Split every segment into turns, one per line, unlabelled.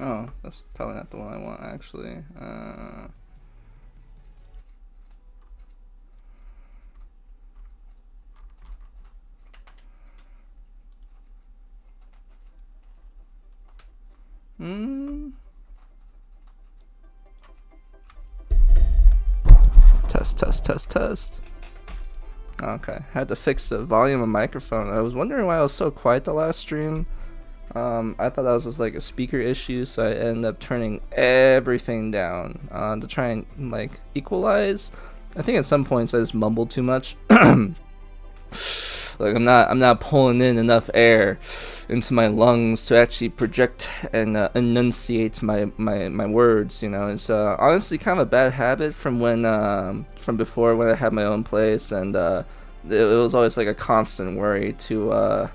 Oh, that's probably not the one I want, actually. Hmm. Test, test, test, test. Okay, had to fix the volume of microphone. I was wondering why I was so quiet the last stream. I thought that was just like a speaker issue, so I ended up turning everything down to try and like equalize. I think at some points I just mumbled too much. Like I'm not pulling in enough air into my lungs to actually project and enunciate my words. You know, it's honestly kind of a bad habit from from before when I had my own place, and it was always like a constant worry to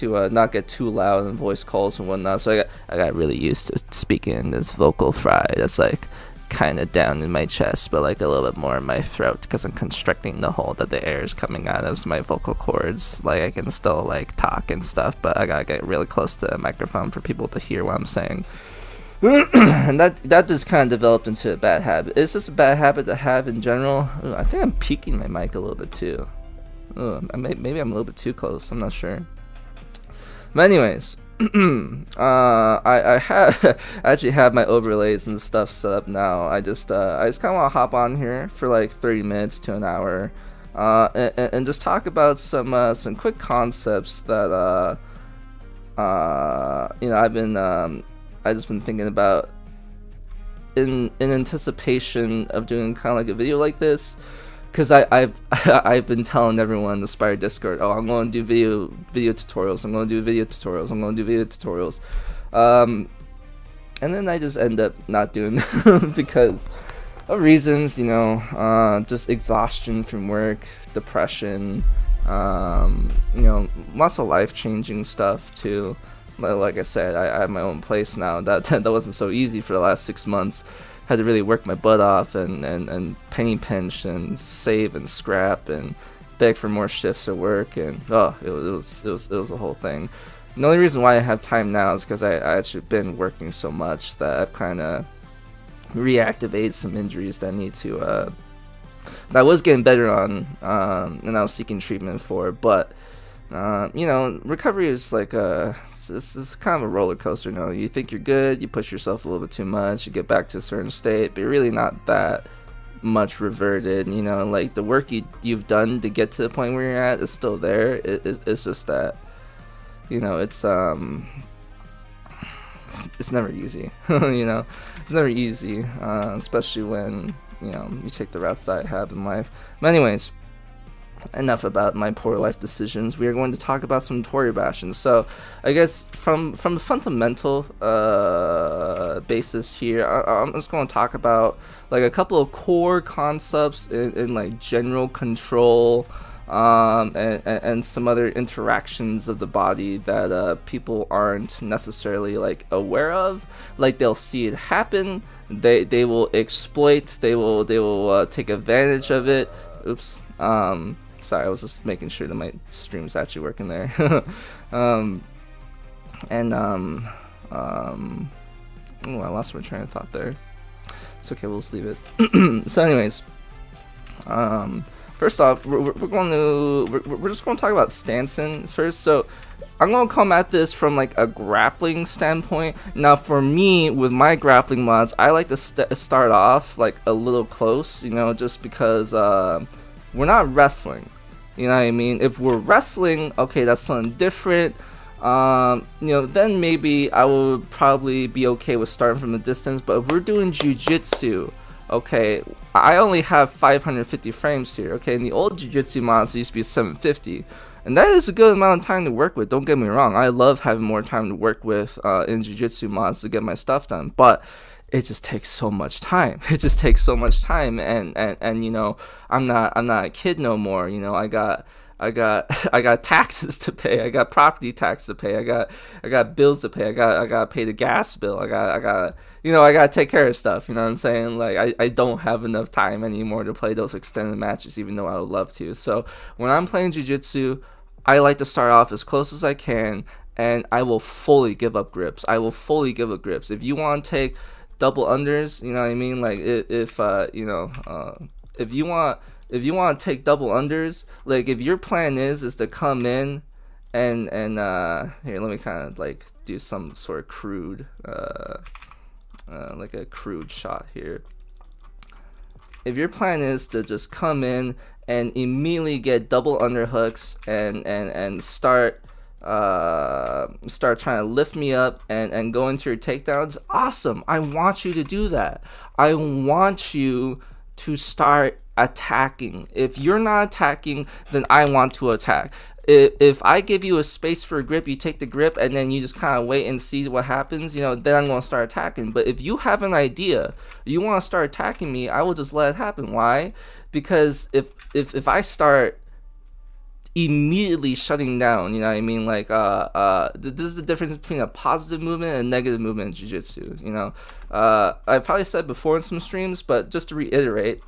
not get too loud in voice calls and whatnot. So I got really used to speaking in this vocal fry that's like kind of down in my chest, but like a little bit more in my throat because I'm constricting the hole that the air is coming out of my vocal cords. Like I can still like talk and stuff, but I gotta get really close to the microphone for people to hear what I'm saying. And that just kind of developed into a bad habit. It's just a bad habit to have in general. I think I'm peaking my mic a little bit too. Maybe I'm a little bit too close. I'm not sure. But anyways, I have I actually have my overlays and stuff set up now. I just kind of want to hop on here for like 30 minutes to an hour, and just talk about some quick concepts that I just been thinking about in anticipation of doing kind of like a video like this. Because I've been telling everyone in the Spire Discord, oh, I'm going to do video tutorials. I'm going to do video tutorials. I'm going to do video tutorials. And then I just end up not doing them because of reasons, just exhaustion from work, depression, lots of life-changing stuff too. Like I said, I have my own place now. That wasn't so easy for the last 6 months. Had to really work my butt off and penny pinch and save and scrap and beg for more shifts at work, and it was a whole thing. The only reason why I have time now is because I actually been working so much that I've kind of reactivated some injuries that I need to that I was getting better on and I was seeking treatment for, but recovery is like it's kind of a roller coaster. You think you're good, you push yourself a little bit too much, you get back to a certain state, but you're really not that much reverted. Like the work you've done to get to the point where you're at is still there. It's just that it's never easy. It's never easy, especially when you take the routes that I have in life. But anyways, enough about my poor life decisions. We are going to talk about some Toribash. So I guess from the fundamental basis here, I'm just going to talk about like a couple of core concepts in like general control, and some other interactions of the body that people aren't necessarily like aware of. Like they'll see it happen, they will exploit, they will take advantage of it. Oops. Sorry, I was just making sure that my stream's actually working there. I lost my train of thought there. It's okay, we'll just leave it. So anyways, first off, we're just going to talk about stancing first. So I'm going to come at this from like a grappling standpoint. Now for me, with my grappling mods, I like to start off like a little close, just because we're not wrestling. You know what I mean? If we're wrestling, okay, that's something different. Then maybe I would probably be okay with starting from a distance. But if we're doing jiu-jitsu, okay, I only have 550 frames here. Okay, in the old jiu-jitsu mods, it used to be 750. And that is a good amount of time to work with. Don't get me wrong. I love having more time to work with in jiu-jitsu mods to get my stuff done. But it just takes so much time. It just takes so much time, and I'm not a kid no more. I got taxes to pay. I got property tax to pay. I got bills to pay. I got to pay the gas bill. I got to take care of stuff. You know what I'm saying? Like I don't have enough time anymore to play those extended matches, even though I would love to. So when I'm playing jiu-jitsu, I like to start off as close as I can. and I will fully give up grips. I will fully give up grips. If you want to take double unders, you know what I mean? Like if if you want to take double unders, like if your plan is to come in and here, let me kind of like do some sort of crude like a crude shot here. If your plan is to just come in and immediately get double underhooks and start trying to lift me up and go into your takedowns, awesome. I want you to do that. I want you to start attacking. If you're not attacking, then I want to attack. If I give you a space for a grip, you take the grip and then you just kind of wait and see what happens, you know, then I'm going to start attacking. But if you have an idea, you want to start attacking me, I will just let it happen. Why? Because if I start immediately shutting down, you know what I mean, like this is the difference between a positive movement and a negative movement in jiu-jitsu, you know. I probably said before in some streams, but just to reiterate,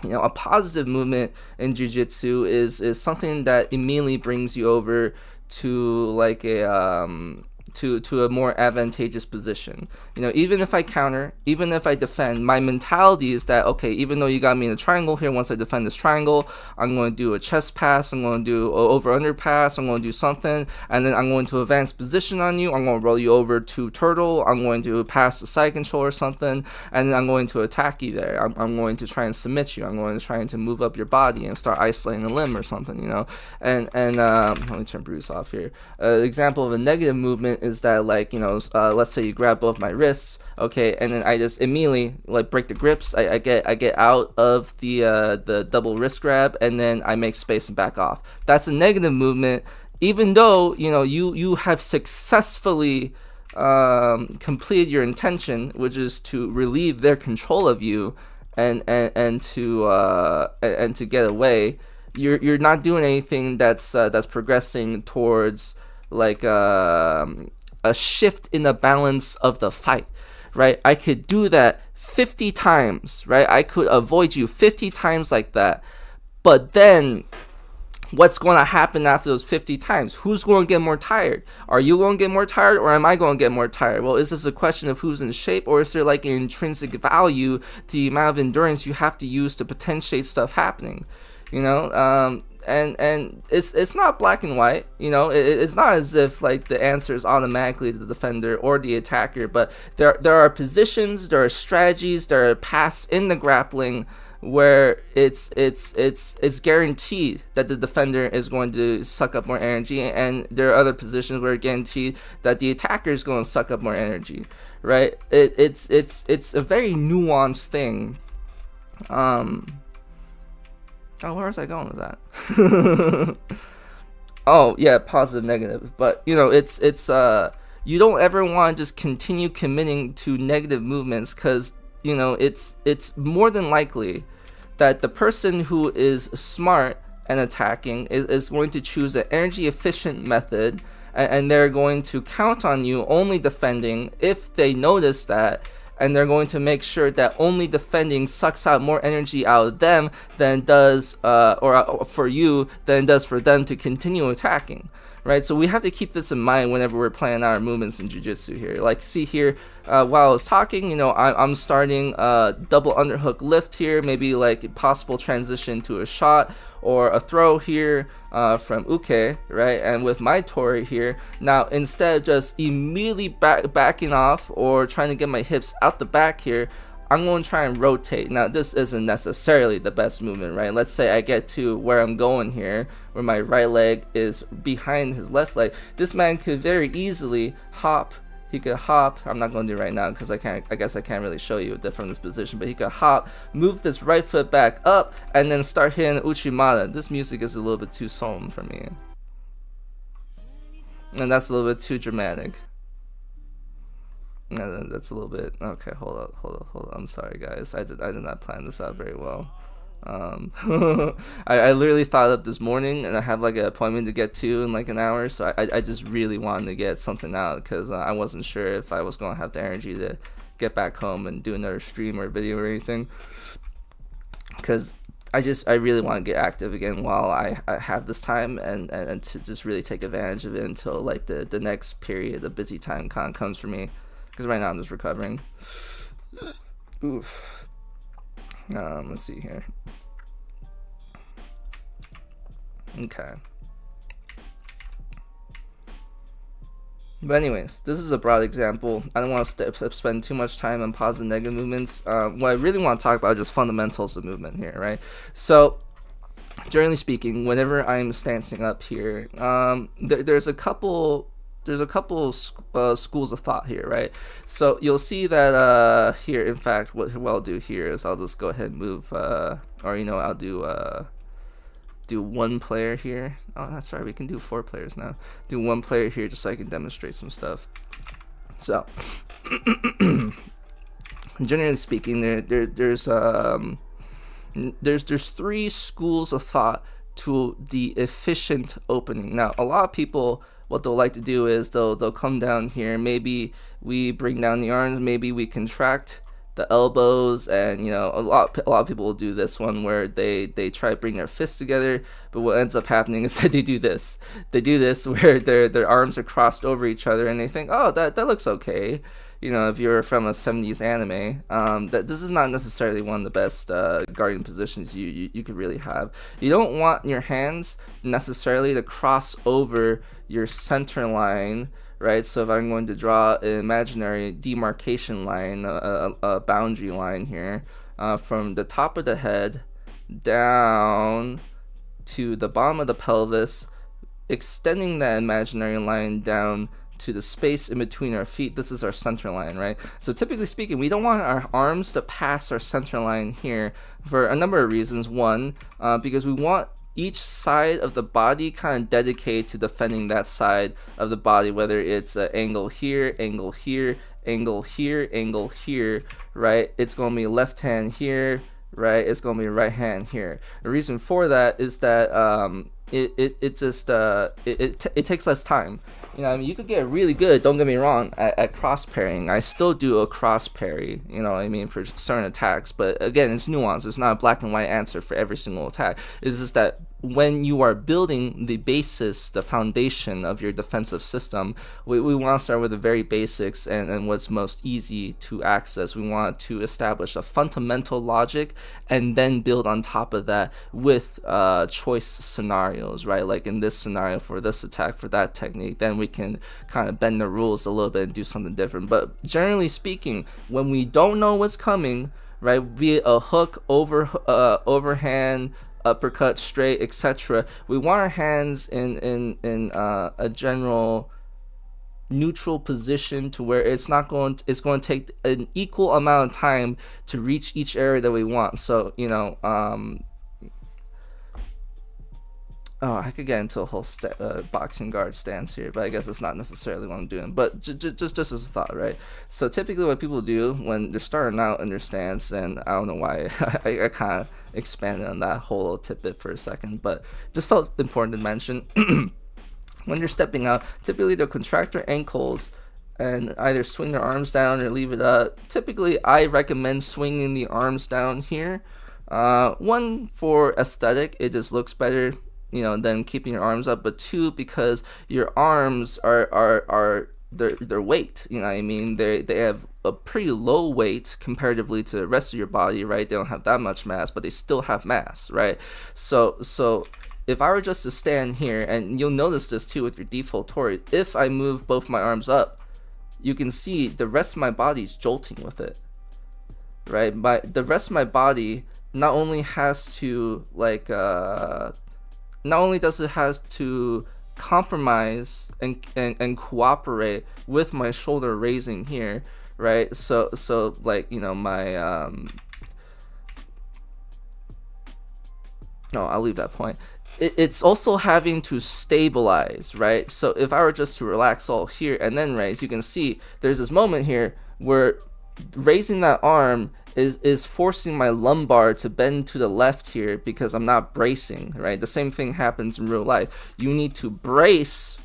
you know, a positive movement in jiu-jitsu is something that immediately brings you over to like a to a more advantageous position. You know, even if I counter, even if I defend, my mentality is that, okay, even though you got me in a triangle here, once I defend this triangle, I'm going to do a chest pass, I'm going to do an over-under pass, I'm going to do something, and then I'm going to advance position on you, I'm going to roll you over to turtle, I'm going to pass the side control or something, and then I'm going to attack you there. I'm going to try and submit you, I'm going to try to move up your body and start isolating a limb or something, you know. And let me turn Bruce off here. Example of a negative movement is that, like, you know, let's say you grab both my wrists, okay, and then I just immediately like break the grips. I get out of the double wrist grab, and then I make space and back off. That's a negative movement, even though, you know, you have successfully completed your intention, which is to relieve their control of you and to get away. You're not doing anything that's progressing towards like a shift in the balance of the fight, right? I could do that 50 times, right? I could avoid you 50 times like that. But then what's going to happen after those 50 times? Who's going to get more tired? Are you going to get more tired, or am I going to get more tired? Well, is this a question of who's in shape, or is there like an intrinsic value to the amount of endurance you have to use to potentiate stuff happening? You know, and it's not black and white, you know. It's not as if like the answer is automatically the defender or the attacker, but there are positions, there are strategies, there are paths in the grappling where it's guaranteed that the defender is going to suck up more energy, and there are other positions where it's guaranteed that the attacker is going to suck up more energy, right? It's a very nuanced thing. Oh, where was I going with that? Oh, yeah, positive, negative. But, you know, it's you don't ever want to just continue committing to negative movements, because, you know, it's more than likely that the person who is smart and attacking is going to choose an energy efficient method, and they're going to count on you only defending if they notice that, and they're going to make sure that only defending sucks out more energy out of them than does or for you than it does for them to continue attacking, right? So we have to keep this in mind whenever we're planning our movements in jiu-jitsu here. Like, see here, while I was talking, you know, I'm starting double underhook lift here, maybe like a possible transition to a shot or a throw here from Uke, right? And with my Tori here, now instead of just immediately backing off or trying to get my hips out the back here, I'm going to try and rotate. Now, this isn't necessarily the best movement, right? Let's say I get to where I'm going here, where my right leg is behind his left leg. This man could very easily hop. He could hop. I'm not going to do it right now because I guess I can't really show you from this position, but he could hop, move this right foot back up, and then start hitting Uchimata. This music is a little bit too solemn for me, and that's a little bit too dramatic. That's a little bit okay. Hold up. I'm sorry, guys. I did not plan this out very well. I literally thought up this morning, and I have like an appointment to get to in like an hour, so I just really wanted to get something out, because I wasn't sure if I was gonna have the energy to get back home and do another stream or video or anything, because I really want to get active again while I have this time, and to just really take advantage of it until like the next period of busy time kind of comes for me, because right now I'm just recovering. Oof. Let's see here. Okay. But anyways, this is a broad example. I don't want to spend too much time on positive and negative movements. What I really want to talk about is just fundamentals of movement here, right? So, generally speaking, whenever I'm stancing up here, there's a couple schools of thought here, right? So you'll see that here, in fact, what I'll do here is I'll just go ahead and move, or I'll do one player here. Oh, that's right, we can do 4 players now. Do one player here just so I can demonstrate some stuff. So, generally speaking, there's 3 schools of thought to the efficient opening. Now, a lot of people, what they'll like to do is they'll come down here. Maybe we bring down the arms. Maybe we contract the elbows, and a lot of people will do this one where they try to bring their fists together, but what ends up happening is that they do this where their arms are crossed over each other, and they think, oh, that looks okay. If you're from a 70s anime, that this is not necessarily one of the best guarding positions you could really have. You don't want your hands necessarily to cross over your center line, right? So if I'm going to draw an imaginary demarcation line, a boundary line here, from the top of the head down to the bottom of the pelvis, extending that imaginary line down to the space in between our feet, this is our center line, right? So typically speaking, we don't want our arms to pass our center line here for a number of reasons. One, because we want each side of the body kind of dedicated to defending that side of the body, whether it's an angle here, angle here, angle here, angle here, right? It's going to be left hand here, right? It's going to be right hand here. The reason for that is that it takes less time. You could get really good, don't get me wrong, at cross parrying. I still do a cross parry, for certain attacks, but again, it's nuanced. It's not a black and white answer for every single attack. It's just that when you are building the basis, the foundation of your defensive system, we want to start with the very basics and what's most easy to access. We want to establish a fundamental logic and then build on top of that with choice scenarios, right? Like in this scenario, for this attack, for that technique, then we can kind of bend the rules a little bit and do something different. But generally speaking, when we don't know what's coming, right, be it a hook, overhand, uppercut, straight, etc., we want our hands in a general neutral position to where it's going to take an equal amount of time to reach each area that we want. So I could get into a whole boxing guard stance here, but I guess it's not necessarily what I'm doing. But just as a thought, right? So typically what people do when they're starting out in their stance, and I don't know why I kind of expanded on that whole tidbit for a second, but just felt important to mention. When you're stepping out, typically they'll contract their ankles and either swing their arms down or leave it up. Typically, I recommend swinging the arms down here. One, for aesthetic, it just looks better, than keeping your arms up, but 2, because your arms are their weight, they have a pretty low weight comparatively to the rest of your body, right? They don't have that much mass, but they still have mass, right? So if I were just to stand here, and you'll notice this too with your default tori, if I move both my arms up, you can see the rest of my body's jolting with it, right? The rest of my body not only has to compromise and cooperate with my shoulder raising here, right? So my no, I'll leave that point. It's also having to stabilize, right? So if I were just to relax all here and then raise, you can see there's this moment here where raising that arm is forcing my lumbar to bend to the left here because I'm not bracing, right? The same thing happens in real life. You need to brace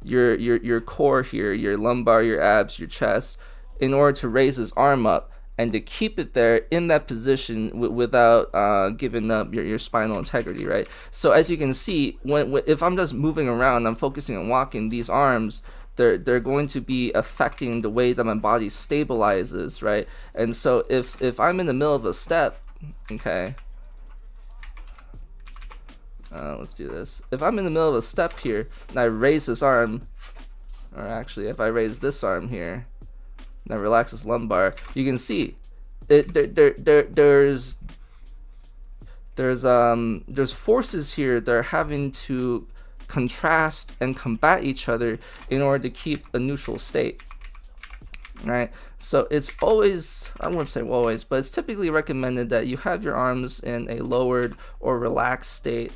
your core here, your lumbar, your abs, your chest, in order to raise his arm up. and to keep it there in that position without giving up your spinal integrity, right? So as you can see, if I'm just moving around, I'm focusing on walking, these arms, they're going to be affecting the way that my body stabilizes, right? And so if I'm in the middle of a step, okay, let's do this. If I'm in the middle of a step here and I raise this arm, or actually if I raise this arm here and I relax this lumbar, you can see there's forces here that are having to contrast and combat each other in order to keep a neutral state, right? So it's always, I wouldn't say always, but it's typically recommended that you have your arms in a lowered or relaxed state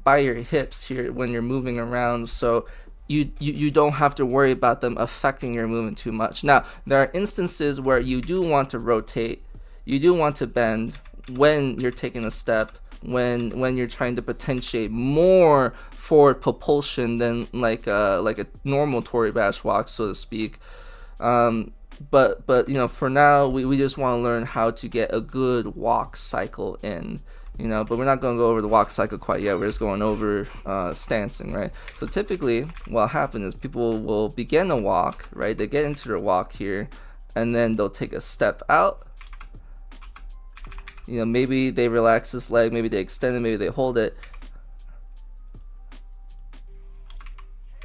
by your hips here when you're moving around, so you don't have to worry about them affecting your movement too much. Now, there are instances where you do want to rotate, you do want to bend when you're taking a step, when you're trying to potentiate more forward propulsion than like a normal Toribash walk, so to speak. But you know, for now we just want to learn how to get a good walk cycle in, you know, but we're not going to go over the walk cycle quite yet. We're just going over stancing, right? So typically what happens is people will begin a walk, right? They get into their walk here, and then they'll take a step out. You know, maybe they relax this leg, maybe they extend it, maybe they hold it.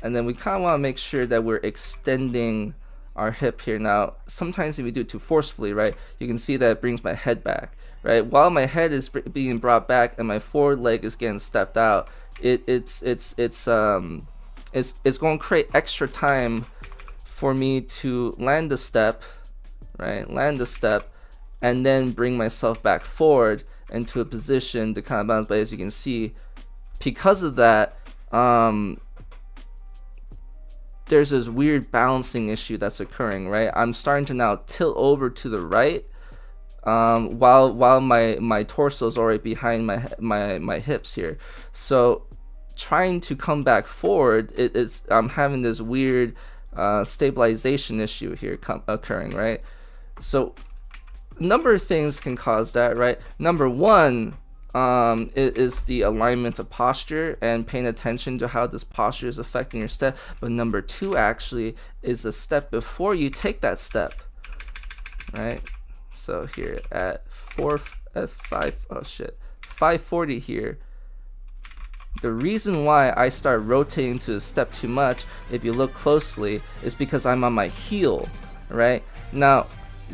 And then we kind of want to make sure that we're extending our hip here. Now, sometimes if we do it too forcefully, right, you can see that it brings my head back, right? While my head is being brought back and my forward leg is getting stepped out, it's going to create extra time for me to land the step, right? Land the step, and then bring myself back forward into a position to kind of bounce. But as you can see, because of that, there's this weird balancing issue that's occurring, right? I'm starting to now tilt over to the right, while my torso is already behind my hips here. So trying to come back forward, I'm having this weird stabilization issue here occurring, right? So a number of things can cause that, right? Number one is the alignment of posture and paying attention to how this posture is affecting your step. But number two actually is the step before you take that step, right? So here at 540 here, the reason why I start rotating to a step too much, if you look closely, is because I'm on my heel, right? Now,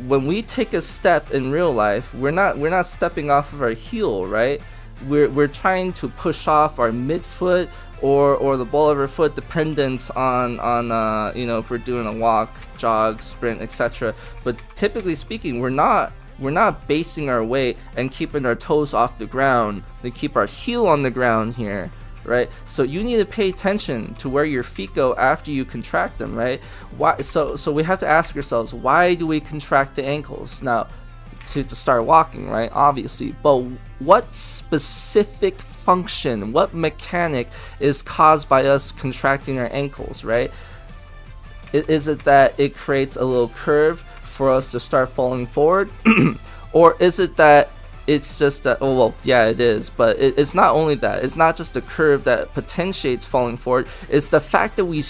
when we take a step in real life, we're not stepping off of our heel, right? We're trying to push off our midfoot or the ball of our foot, dependent on you know, if we're doing a walk, jog, sprint, etc. But typically speaking, we're not basing our weight and keeping our toes off the ground to keep our heel on the ground here, right? So you need to pay attention to where your feet go after you contract them, right? Why? So we have to ask ourselves, why do we contract the ankles? Now, to start walking, right? Obviously, but what specific function, what mechanic is caused by us contracting our ankles, right? Is it that it creates a little curve for us to start falling forward? Or is it that it's just that, oh well, yeah, it is, but it's not only that. It's not just a curve that potentiates falling forward. It's the fact that we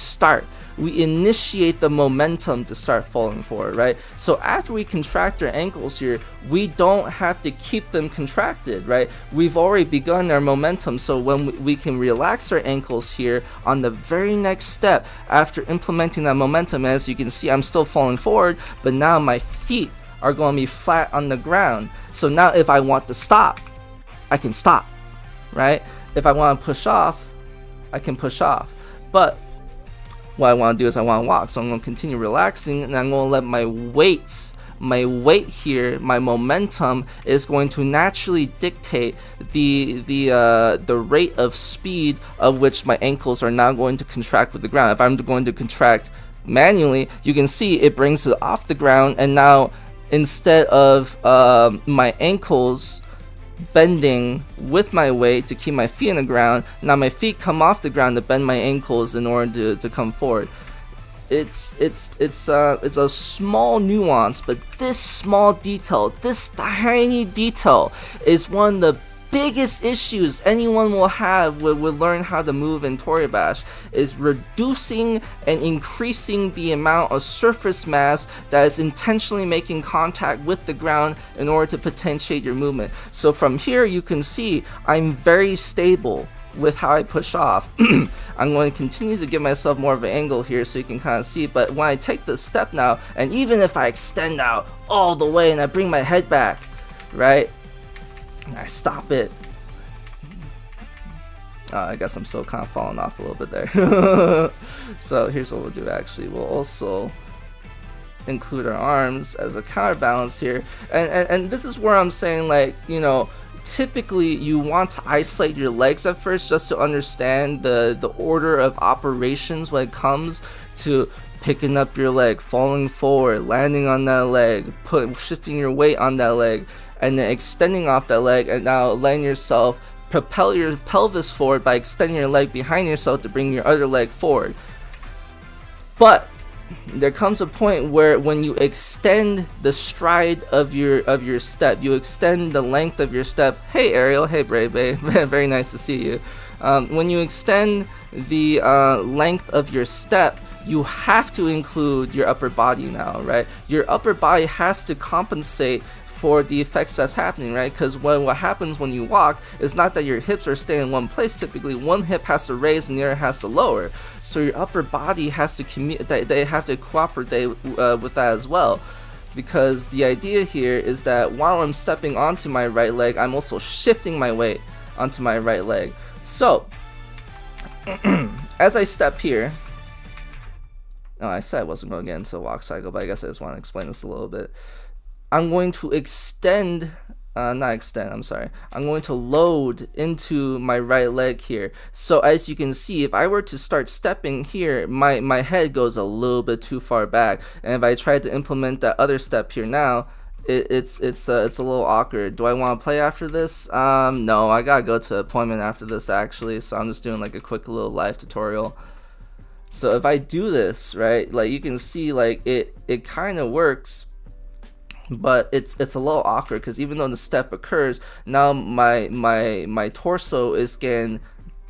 initiate the momentum to start falling forward, right? So after we contract our ankles here, we don't have to keep them contracted, right? We've already begun our momentum, so when we can relax our ankles here on the very next step after implementing that momentum. As you can see, I'm still falling forward, but now my feet are going to be flat on the ground. So now if I want to stop, I can stop, right? If I want to push off, I can push off. But what I want to do is I want to walk. So I'm going to continue relaxing, and I'm going to let my weight here, my momentum is going to naturally dictate the rate of speed of which my ankles are now going to contract with the ground. If I'm going to contract manually, you can see it brings it off the ground, and now instead of my ankles bending with my weight to keep my feet on the ground, now my feet come off the ground to bend my ankles in order to come forward. it's a small nuance, but this small detail, this tiny detail, is one of the biggest issues anyone will have with learn how to move in Toribash, is reducing and increasing the amount of surface mass that is intentionally making contact with the ground in order to potentiate your movement. So from here you can see I'm very stable with how I push off. I'm going to continue to give myself more of an angle here so you can kind of see, but when I take this step now, and even if I extend out all the way and I bring my head back, right, I stop it. I guess I'm still kind of falling off a little bit there. So here's what we'll do actually. We'll also include our arms as a counterbalance here. And this is where I'm saying, like, you know, typically you want to isolate your legs at first just to understand the order of operations when it comes to picking up your leg, falling forward, landing on that leg, shifting your weight on that leg, and then extending off that leg, and now letting yourself propel your pelvis forward by extending your leg behind yourself to bring your other leg forward. But there comes a point where when you extend the stride of your step, you extend the length of your step. Hey Ariel, hey Brebe, very nice to see you. When you extend the length of your step, you have to include your upper body now, right? Your upper body has to compensate for the effects that's happening, right? Because what happens when you walk is not that your hips are staying in one place. Typically, one hip has to raise and the other has to lower. So your upper body has to they have to cooperate with that as well. Because the idea here is that while I'm stepping onto my right leg, I'm also shifting my weight onto my right leg. So as I step here, I said I wasn't going to get into the walk cycle, but I guess I just want to explain this a little bit. I'm going to I'm going to load into my right leg here. So as you can see, if I were to start stepping here, my head goes a little bit too far back. And if I try to implement that other step here now, it's a little awkward. Do I want to play after this? No, I gotta go to an appointment after this actually. So I'm just doing like a quick little live tutorial. So if I do this, right, like you can see, like it kind of works. But it's a little awkward because even though the step occurs, now my torso is getting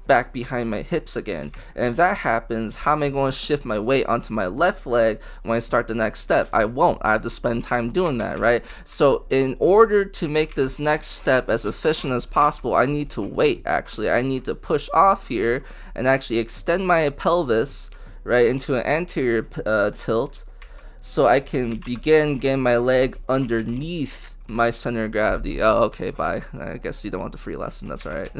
back behind my hips again. And if that happens, how am I going to shift my weight onto my left leg when I start the next step? I won't. I have to spend time doing that, right? So in order to make this next step as efficient as possible, I need to wait actually. I need to push off here and actually extend my pelvis, right, into an anterior tilt, so I can begin getting my leg underneath my center of gravity. Oh, okay, bye. I guess you don't want the free lesson. That's alright.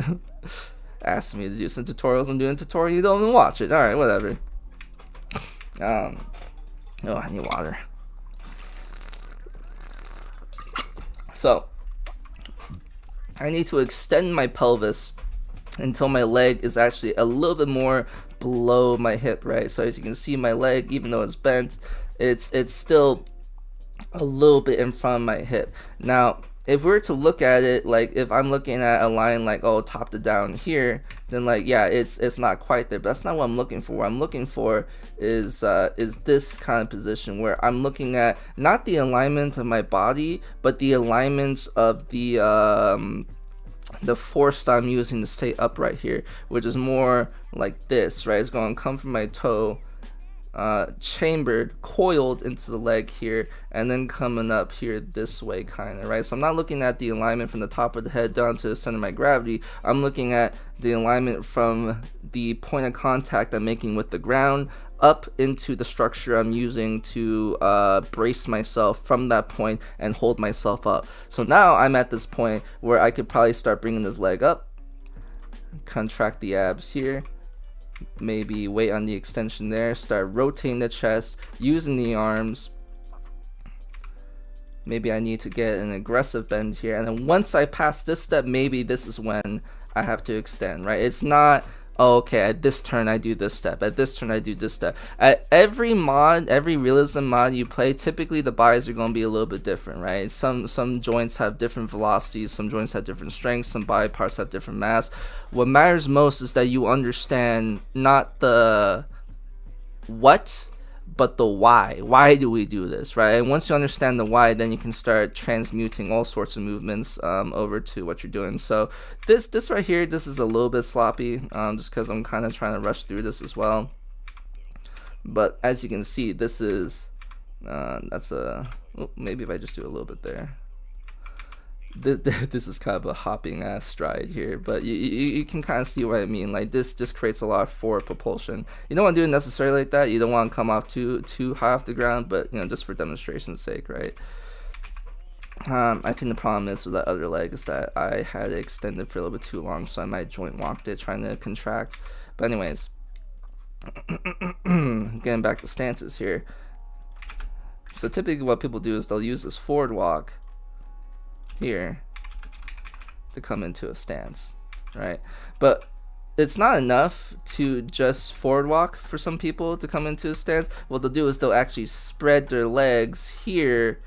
Asking me to do some tutorials. I'm doing a tutorial. You don't even watch it. Alright, whatever. Oh, I need water. So, I need to extend my pelvis until my leg is actually a little bit more below my hip, right? So as you can see, my leg, even though it's bent, it's still a little bit in front of my hip. Now if we were to look at it, like if I'm looking at a line like, oh, top to down here, then like, yeah, it's not quite there, but that's not what I'm looking for. What I'm looking for is this kind of position where I'm looking at not the alignment of my body, but the alignments of the force that I'm using to stay upright here, which is more like this, right? It's going to come from my toe, chambered, coiled into the leg here, and then coming up here this way, kind of, right? So I'm not looking at the alignment from the top of the head down to the center of my gravity. I'm looking at the alignment from the point of contact I'm making with the ground up into the structure I'm using to brace myself from that point and hold myself up. So now I'm at this point where I could probably start bringing this leg up, contract the abs here, maybe wait on the extension there, start rotating the chest, using the arms. Maybe I need to get an aggressive bend here, and then once I pass this step, maybe this is when I have to extend, right? It's not, oh, okay, at this turn I do this step, at this turn I do this step. At every mod, every realism mod you play, typically the bodies are going to be a little bit different, right? Some joints have different velocities, some joints have different strengths, some body parts have different mass. What matters most is that you understand not the what, but the why do we do this, right? And once you understand the why, then you can start transmuting all sorts of movements over to what you're doing. So this right here, this is a little bit sloppy, just because I'm kind of trying to rush through this as well. But as you can see, this is that's a maybe if I just do a little bit there. This is kind of a hopping ass stride here, but you can kind of see what I mean. Like this just creates a lot of forward propulsion. You don't want to do it necessarily like that. You don't want to come off too high off the ground, but you know, just for demonstration's sake, right? I think the problem is with that other leg is that I had it extended for a little bit too long, so I might joint locked it trying to contract. But anyways, getting back to stances here. So typically what people do is they'll use this forward walk here to come into a stance, right? But it's not enough to just forward walk for some people to come into a stance. What they'll do is they'll actually spread their legs here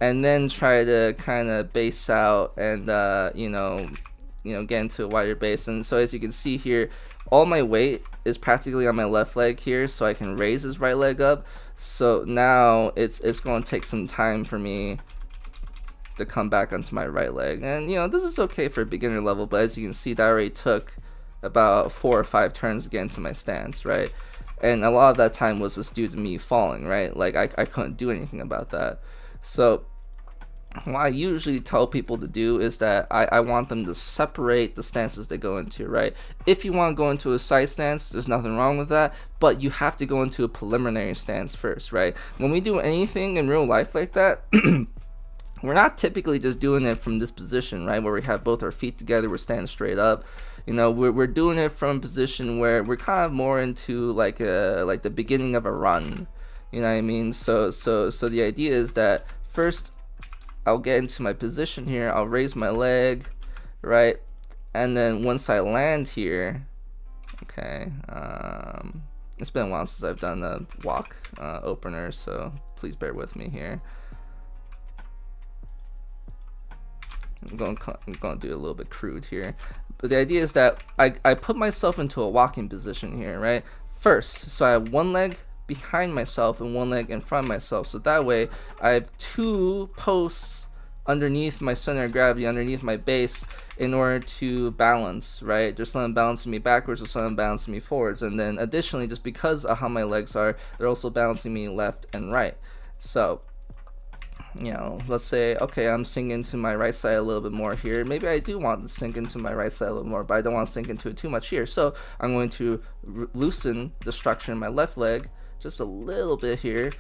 and then try to kind of base out and you know get into a wider base. And so as you can see here, all my weight is practically on my left leg here, so I can raise his right leg up. So now it's going to take some time for me to come back onto my right leg. And you know, this is okay for a beginner level, but as you can see, that already took about 4 or 5 turns to get into my stance, right? And a lot of that time was just due to me falling, right? Like I couldn't do anything about that. So what I usually tell people to do is that I want them to separate the stances they go into, right? If you want to go into a side stance, there's nothing wrong with that, but you have to go into a preliminary stance first, right? When we do anything in real life like that, we're not typically just doing it from this position, right, where we have both our feet together, we're standing straight up. You know, we're doing it from a position where we're kind of more into like the beginning of a run. You know what I mean? So the idea is that first I'll get into my position here, I'll raise my leg, right, and then once I land here, okay, it's been a while since I've done a walk opener, so please bear with me here. I'm going to do a little bit crude here, but the idea is that I put myself into a walking position here, right, first. So I have one leg behind myself and one leg in front of myself, so that way I have 2 posts underneath my center of gravity, underneath my base, in order to balance, right? There's something balancing me backwards, there's something balancing me forwards, and then additionally, just because of how my legs are, they're also balancing me left and right. So you know, let's say, okay, I'm sinking into my right side a little bit more here. Maybe I do want to sink into my right side a little more, but I don't want to sink into it too much here. So I'm going to loosen the structure in my left leg just a little bit here,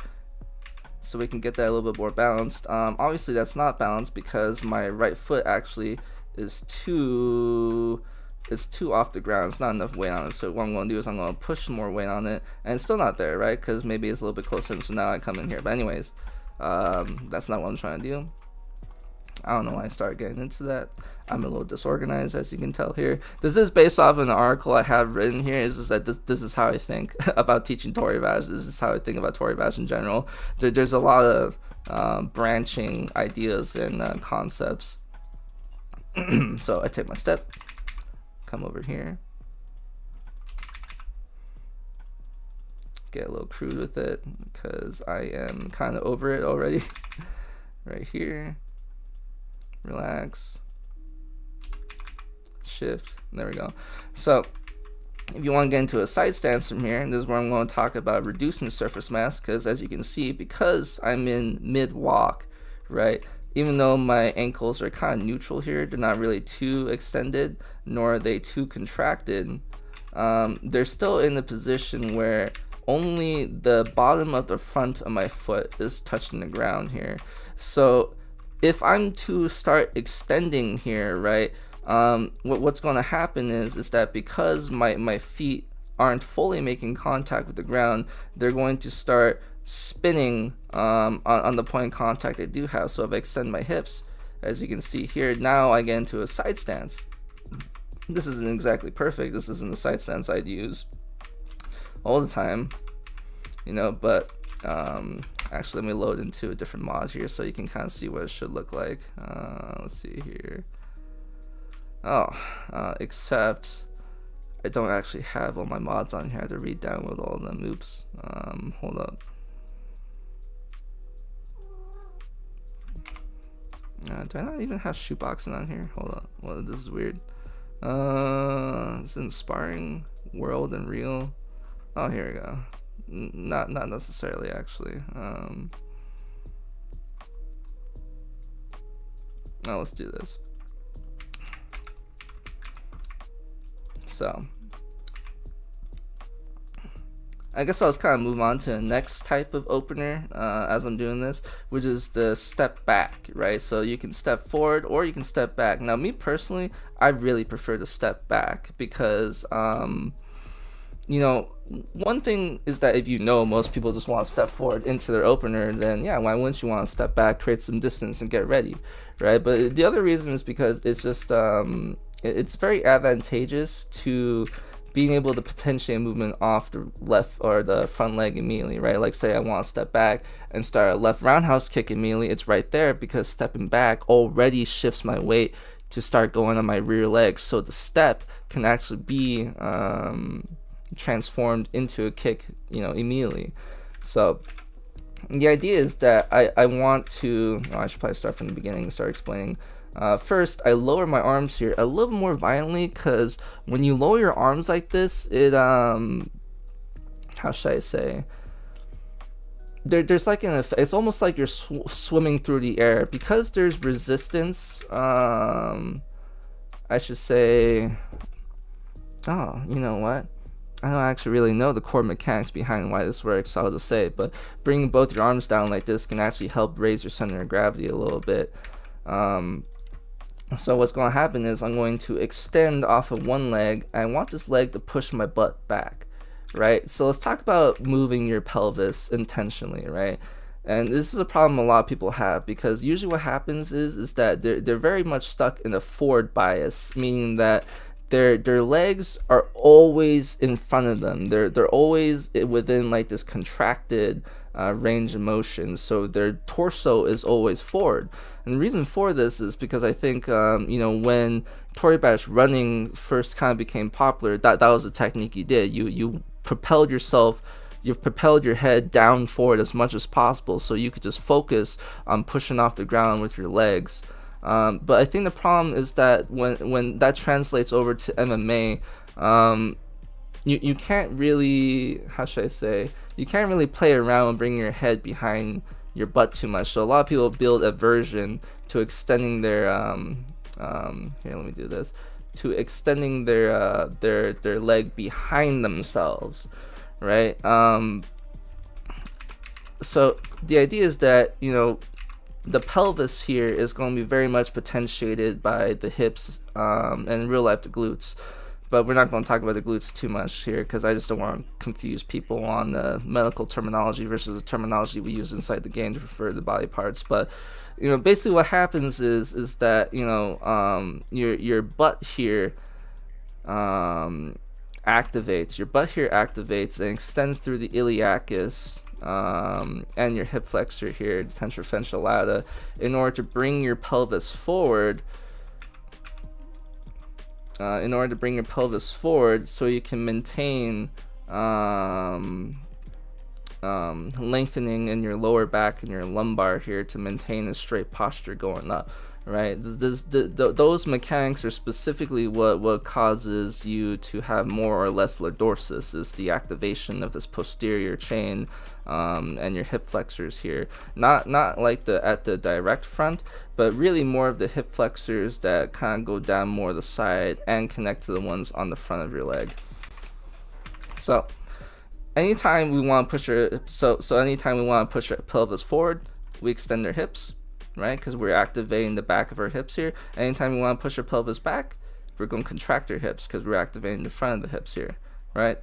so we can get that a little bit more balanced. Obviously that's not balanced because my right foot actually is too off the ground. It's not enough weight on it. So what I'm going to do is I'm going to push more weight on it, and it's still not there, right? Because maybe it's a little bit closer, and so now I come in here. But anyways, that's not what I'm trying to do. I don't know why I started getting into that. I'm a little disorganized, as you can tell here. This is based off an article I have written here. It's just that this is how I think about teaching Toribash. This is how I think about Toribash in general. There's a lot of branching ideas and concepts. So I take my step, come over here, get a little crude with it because I am kind of over it already. Right here, relax, shift, there we go. So if you want to get into a side stance from here, this is where I'm going to talk about reducing surface mass, because as you can see, because I'm in mid walk, right, even though my ankles are kind of neutral here, they're not really too extended nor are they too contracted, they're still in the position where only the bottom of the front of my foot is touching the ground here. So if I'm to start extending here, right, what's going to happen is that because my feet aren't fully making contact with the ground, they're going to start spinning on the point of contact they do have. So if I extend my hips, as you can see here, now I get into a side stance. This isn't exactly perfect. This isn't the side stance I'd use all the time, you know, but actually let me load into a different mod here so you can kind of see what it should look like. Let's see here. Except I don't actually have all my mods on here. I have to re-download all of them. Oops. Hold up. Do I not even have shoeboxing on here? Hold on. Well, this is weird. It's inspiring, world, and real. Oh, here we go. Not necessarily, actually. Now let's do this. So I guess I'll just kind of move on to the next type of opener as I'm doing this, which is the step back, right? So you can step forward or you can step back. Now, me personally, I really prefer to step back because, you know, one thing is that if you know most people just want to step forward into their opener, then yeah, why wouldn't you want to step back, create some distance, and get ready, right? But the other reason is because it's just it's very advantageous to being able to potentiate a movement off the left or the front leg immediately, right? Like say I want to step back and start a left roundhouse kick immediately, it's right there because stepping back already shifts my weight to start going on my rear leg, so the step can actually be transformed into a kick, you know, immediately. So the idea is that I want to, I should probably start from the beginning and start explaining. First, I lower my arms here a little more violently because when you lower your arms like this, it how should I say? There's like an effect. It's almost like you're swimming through the air because there's resistance. I should say. Oh, you know what? I don't actually really know the core mechanics behind why this works, so I'll just say it. But bringing both your arms down like this can actually help raise your center of gravity a little bit. So what's going to happen is I'm going to extend off of one leg. I want this leg to push my butt back, right? So let's talk about moving your pelvis intentionally, right? And this is a problem a lot of people have because usually what happens is that they're very much stuck in a forward bias, meaning that their legs are always in front of them. They're always within like this contracted range of motion, so their torso is always forward. And the reason for this is because I think you know, when Toribash running first kind of became popular, that was a technique you did. You propelled yourself. You've propelled your head down forward as much as possible, so you could just focus on pushing off the ground with your legs. But I think the problem is that when that translates over to MMA, you can't really, how should I say, you can't really play around and bring your head behind your butt too much. So a lot of people build aversion to extending their here, let me do this, to extending their leg behind themselves, right? So the idea is that, you know, the pelvis here is going to be very much potentiated by the hips and in real life the glutes, but we're not going to talk about the glutes too much here because I just don't want to confuse people on the medical terminology versus the terminology we use inside the game to refer to the body parts. But you know, basically what happens is that, you know, your butt here activates. Your butt here activates and extends through the iliacus and your hip flexor here, the tensor ventral lata, in order to bring your pelvis forward. So you can maintain lengthening in your lower back and your lumbar here to maintain a straight posture going up, right? Those mechanics are specifically what causes you to have more or less lordosis, is the activation of this posterior chain and your hip flexors here. Not like at the direct front, but really more of the hip flexors that kind of go down more the side and connect to the ones on the front of your leg. So anytime we want to push anytime we want to push our pelvis forward, we extend our hips, right? Because we're activating the back of our hips here. Anytime we want to push our pelvis back, we're going to contract our hips because we're activating the front of the hips here, right?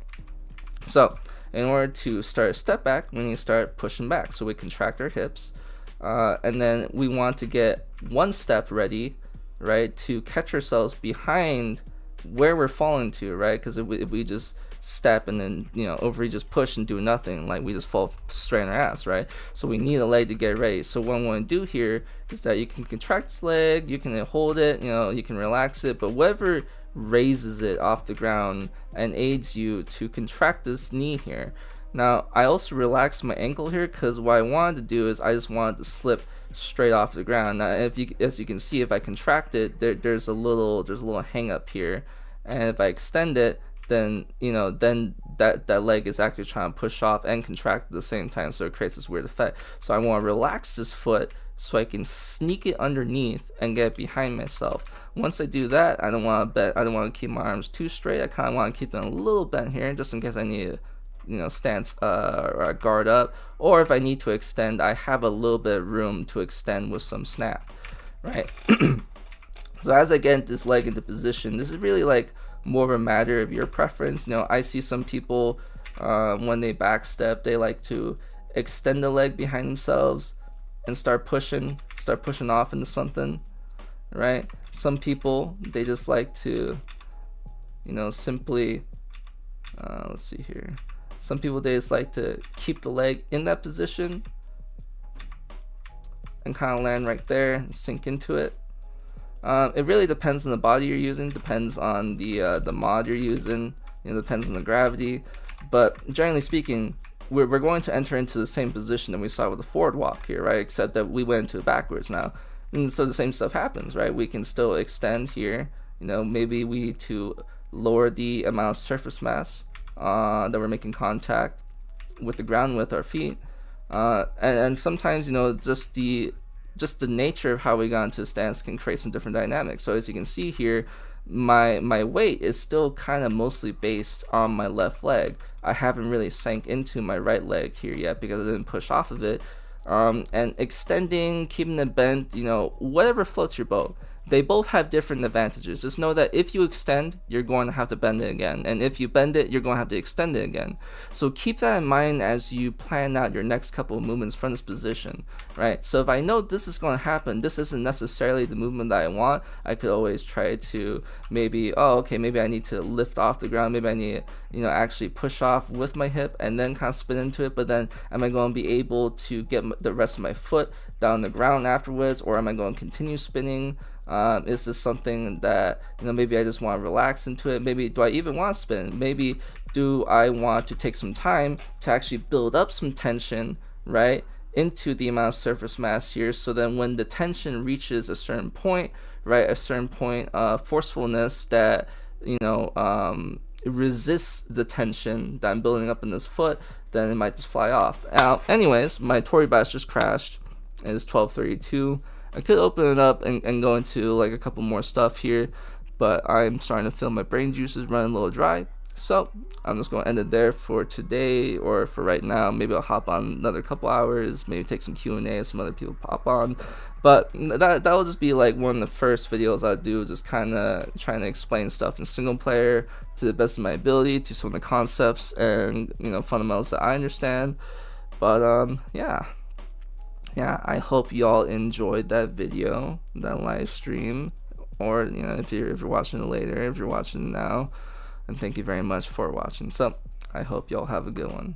So in order to start a step back, we need to start pushing back. So we contract our hips, and then we want to get one step ready, right, to catch ourselves behind where we're falling to, right? Because if we just step and then, you know, over, just push and do nothing, like we just fall straight on our ass, right? So we need a leg to get ready. So what I want to do here is that you can contract this leg, you can hold it, you know, you can relax it, but whatever raises it off the ground and aids you to contract this knee here. Now I also relaxed my ankle here because what I wanted to do is I just wanted to slip straight off the ground. Now if you, as you can see, if I contract it, there's a little hang up here, and if I extend it, then then that leg is actually trying to push off and contract at the same time, so it creates this weird effect. So I want to relax this foot so I can sneak it underneath and get behind myself. Once I do that, I don't want to keep my arms too straight. I kind of want to keep them a little bent here, just in case I need to stance or guard up, or if I need to extend, I have a little bit of room to extend with some snap, right? So as I get this leg into position, this is really like more of a matter of your preference. I see some people when they backstep, they like to extend the leg behind themselves and start pushing off into something, right? Some people, they just like to simply let's see here. Some people, they just like to keep the leg in that position and kind of land right there and sink into it. It really depends on the body you're using, depends on the mod you're using, depends on the gravity. But generally speaking, we're going to enter into the same position that we saw with the forward walk here, right? Except that we went into it backwards now. And so the same stuff happens, right? We can still extend here. Maybe we need to lower the amount of surface mass that we're making contact with the ground with our feet. And sometimes, just the nature of how we got into a stance can create some different dynamics. So as you can see here, my weight is still kind of mostly based on my left leg. I haven't really sank into my right leg here yet because I didn't push off of it. And extending, keeping it bent, whatever floats your boat. They both have different advantages. Just know that if you extend, you're going to have to bend it again, and if you bend it, you're going to have to extend it again. So keep that in mind as you plan out your next couple of movements from this position, right? So if I know this is going to happen, this isn't necessarily the movement that I want, I could always try to maybe, maybe I need to lift off the ground, maybe I need to actually push off with my hip and then kind of spin into it. But then am I going to be able to get the rest of my foot down the ground afterwards, or am I going to continue spinning? Is this something that maybe I just want to relax into it? Maybe do I even want to spin? Maybe do I want to take some time to actually build up some tension, right, into the amount of surface mass here, so then when the tension reaches a certain point, right, a certain point of forcefulness that resists the tension that I'm building up in this foot, then it might just fly off. Now, anyways, my Toribash just crashed. It is 12:32. I could open it up and go into like a couple more stuff here, but I'm starting to feel my brain juices running a little dry. So I'm just going to end it there for today, or for right now. Maybe I'll hop on another couple hours, maybe take some Q&A if some other people pop on. But that will just be like one of the first videos I do, just kind of trying to explain stuff in single player to the best of my ability, to some of the concepts and fundamentals that I understand. But yeah, I hope y'all enjoyed that video, that live stream, or if you're watching it later, if you're watching now, and thank you very much for watching. So I hope y'all have a good one.